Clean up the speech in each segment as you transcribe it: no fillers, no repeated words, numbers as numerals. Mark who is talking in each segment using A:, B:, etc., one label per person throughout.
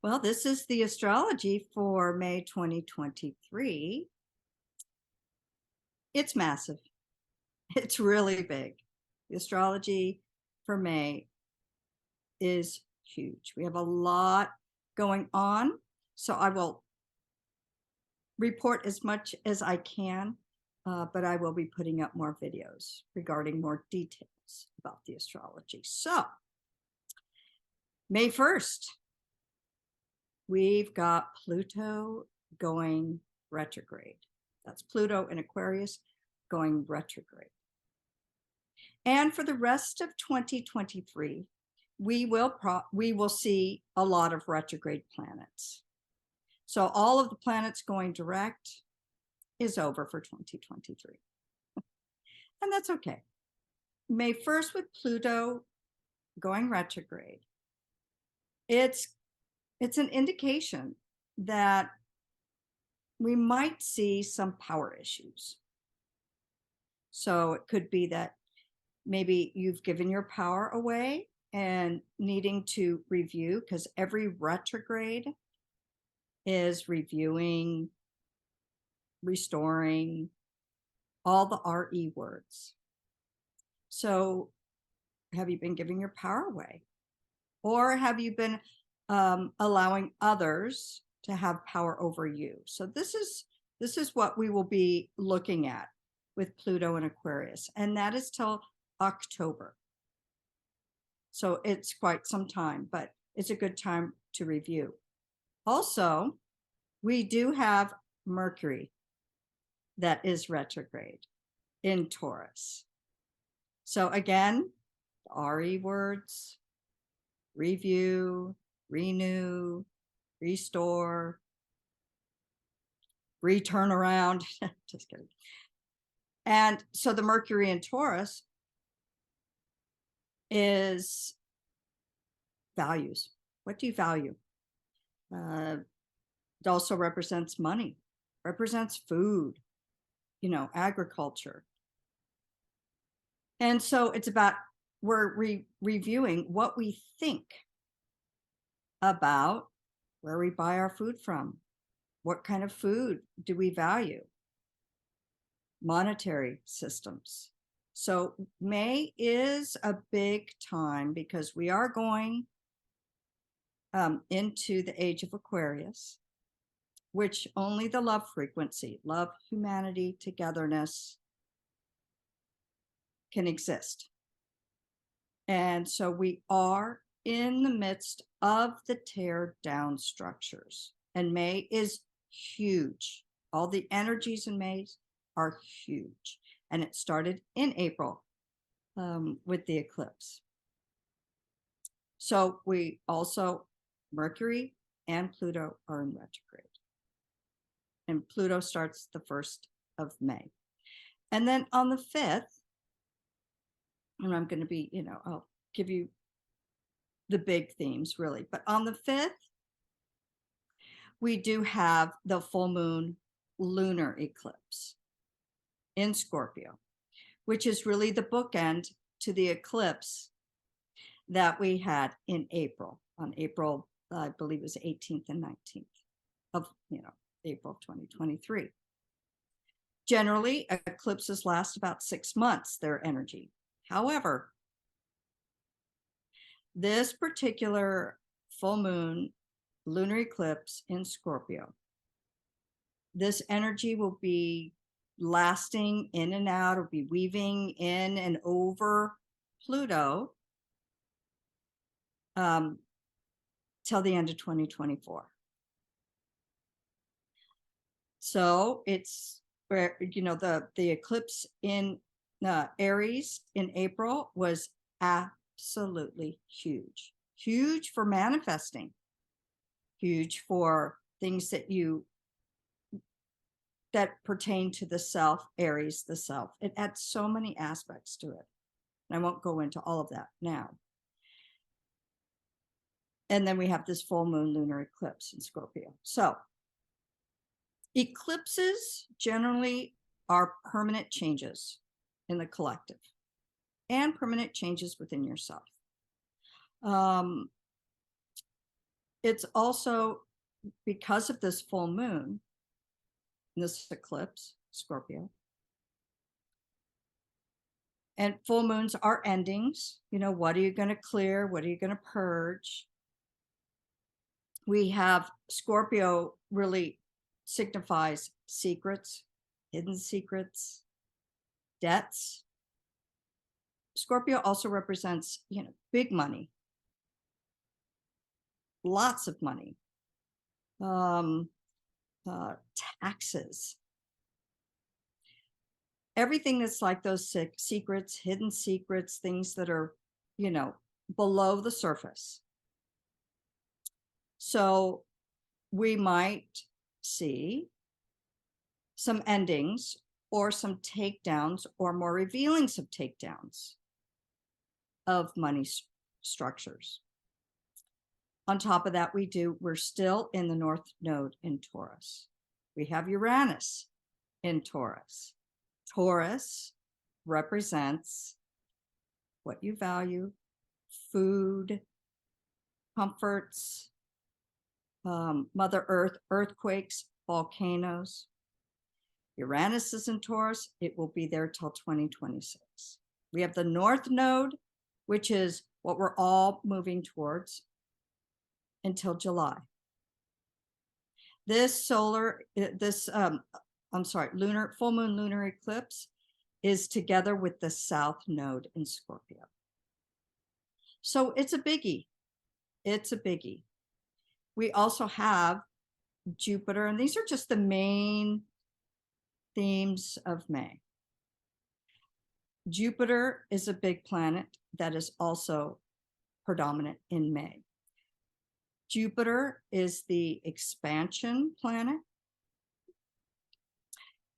A: Well, this is the astrology for May 2023. It's massive. It's really big. The astrology for May is huge. We have a lot going on, so I will report as much as I can, but I will be putting up more videos regarding more details about the astrology. So, May 1st, we've got Pluto going retrograde. That's Pluto in Aquarius going retrograde. And for the rest of 2023, we will see a lot of retrograde planets. So all of the planets going direct is over for 2023. And that's okay. May 1st with Pluto going retrograde, it's an indication that we might see some power issues. So it could be that maybe you've given your power away and needing to review, because every retrograde is reviewing, restoring, all the RE words. So have you been giving your power away? Or have you been allowing others to have power over you? So this is what we will be looking at with Pluto and Aquarius, and that is till October. So it's quite some time, but it's a good time to review. Also, we do have Mercury that is retrograde in Taurus. So again, RE words, review, renew, restore, return around. Just kidding. And so the Mercury in Taurus is values. What do you value? It also represents money, represents food, agriculture. And so it's about, we're reviewing what we think about where we buy our food from. What kind of food do we value? Monetary systems. So May is a big time because we are going into the age of Aquarius, which only the love frequency, love, humanity, togetherness can exist. And so we are in the midst of the tear down structures. And May is huge. All the energies in May are huge. And it started in April with the eclipse. So we also, Mercury and Pluto are in retrograde. And Pluto starts the 1st of May. And then on the 5th, and I'm going to be, I'll give you the big themes really, but on the 5th, we do have the full moon lunar eclipse in Scorpio, which is really the bookend to the eclipse that we had in April, on April, I believe it was 18th and 19th of, April of 2023. Generally, eclipses last about 6 months, their energy. However, this particular full moon lunar eclipse in Scorpio, this energy will be lasting in and out, or be weaving in and over Pluto till the end of 2024. So it's where, the eclipse in Aries in April was absolutely huge. Huge for manifesting. Huge for things that pertain to the self, Aries, the self. It adds so many aspects to it. And I won't go into all of that now. And then we have this full moon lunar eclipse in Scorpio. So eclipses generally are permanent changes in the collective and permanent changes within yourself. it's also because of this full moon, this eclipse, Scorpio. And full moons are endings. What are you going to clear? What are you going to purge? We have Scorpio really signifies secrets, hidden secrets, debts. Scorpio also represents, big money, lots of money, taxes, everything that's like those secrets, hidden secrets, things that are, below the surface. So we might see some endings or some takedowns or more revealings of takedowns of money structures. On top of that, we're still in the North Node in Taurus. We have Uranus in Taurus. Taurus represents what you value, food, comforts, Mother Earth, earthquakes, volcanoes. Uranus is in Taurus. It will be there till 2026. We have the North Node, which is what we're all moving towards until July. This full moon lunar eclipse is together with the South Node in Scorpio. So it's a biggie. It's a biggie. We also have Jupiter, and these are just the main themes of May. Jupiter is a big planet that is also predominant in May. Jupiter is the expansion planet.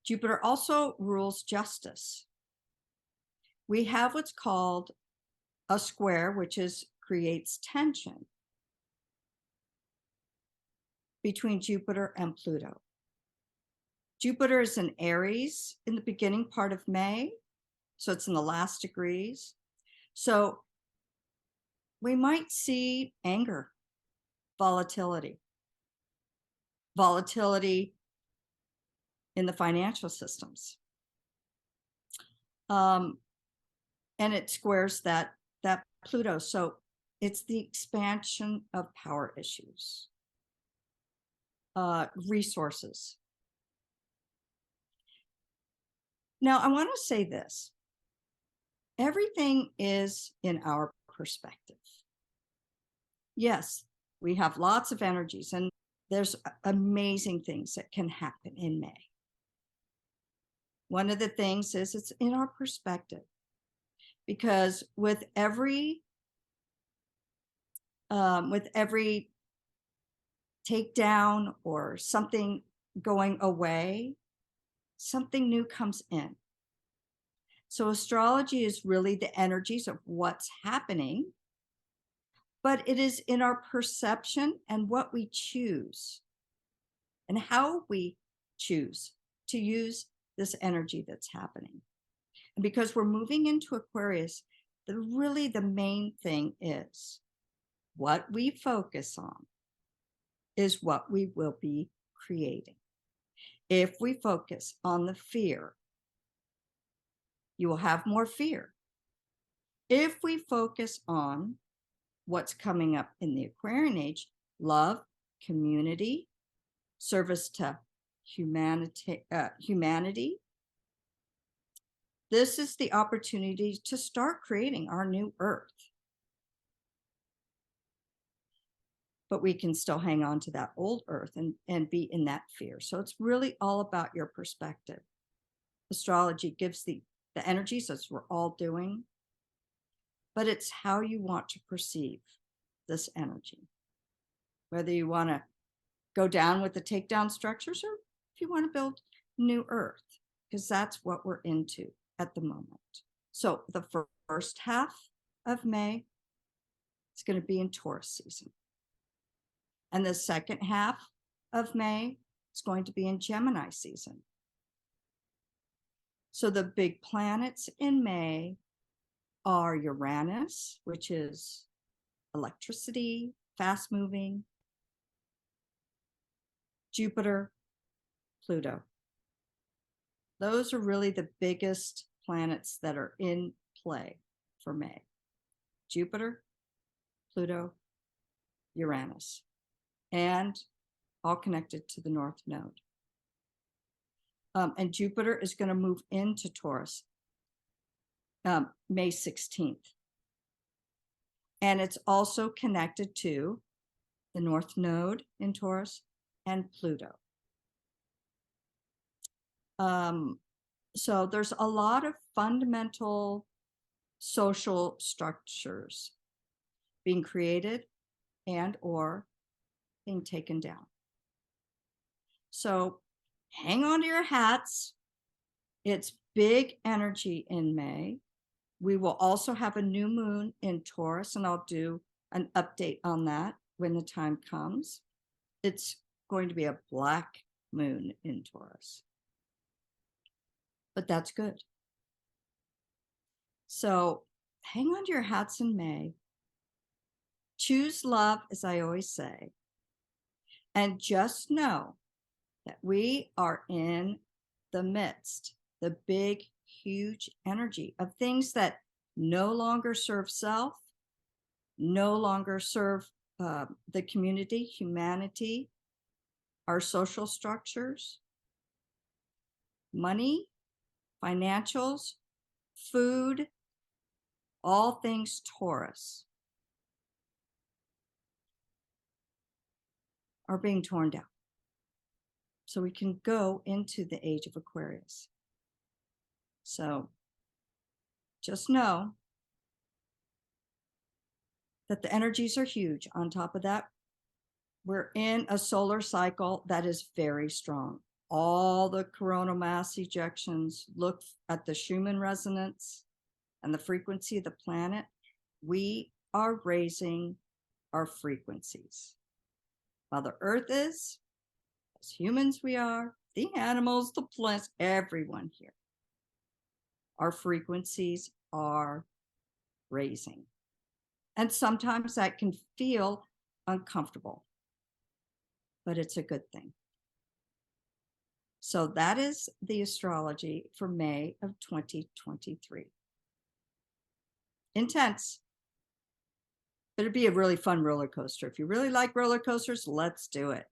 A: Jupiter also rules justice. We have what's called a square, which creates tension between Jupiter and Pluto. Jupiter is in Aries in the beginning part of May, so it's in the last degrees. So we might see anger, volatility in the financial systems. And it squares that Pluto. So it's the expansion of power issues, resources. Now, I want to say this. Everything is in our perspective. Yes, we have lots of energies, and there's amazing things that can happen in May. One of the things is it's in our perspective, because with every takedown or something going away, something new comes in. So astrology is really the energies of what's happening, but it is in our perception and what we choose and how we choose to use this energy that's happening. And because we're moving into Aquarius, really the main thing is what we focus on is what we will be creating. If we focus on the fear, you will have more fear. If we focus on what's coming up in the Aquarian age, love, community, service to humanity, this is the opportunity to start creating our new Earth. But we can still hang on to that old Earth and be in that fear. So it's really all about your perspective. Astrology gives the energies, as we're all doing, but it's how you want to perceive this energy. Whether you want to go down with the takedown structures, or if you want to build new Earth, because that's what we're into at the moment. So the first half of May is going to be in Taurus season. And the second half of May is going to be in Gemini season. So the big planets in May are Uranus, which is electricity, fast moving, Jupiter, Pluto. Those are really the biggest planets that are in play for May. Jupiter, Pluto, Uranus, and all connected to the North Node. And Jupiter is going to move into Taurus May 16th. And it's also connected to the North Node in Taurus and Pluto. So there's a lot of fundamental social structures being created and or being taken down. So hang on to your hats. It's big energy in May. We will also have a new moon in Taurus, and I'll do an update on that when the time comes. It's going to be a black moon in Taurus. But that's good. So hang on to your hats in May. Choose love, as I always say. And just know that we are in the midst, the big, huge energy of things that no longer serve self, no longer serve the community, humanity, our social structures, money, financials, food, all things Taurus are being torn down. So we can go into the age of Aquarius. So just know that the energies are huge. On top of that, we're in a solar cycle that is very strong. All the coronal mass ejections, look at the Schumann resonance and the frequency of the planet. We are raising our frequencies. Mother Earth is, as humans we are, the animals, the plants, everyone here. Our frequencies are raising. And sometimes that can feel uncomfortable, but it's a good thing. So that is the astrology for May of 2023. Intense. It'd be a really fun roller coaster. If you really like roller coasters, let's do it.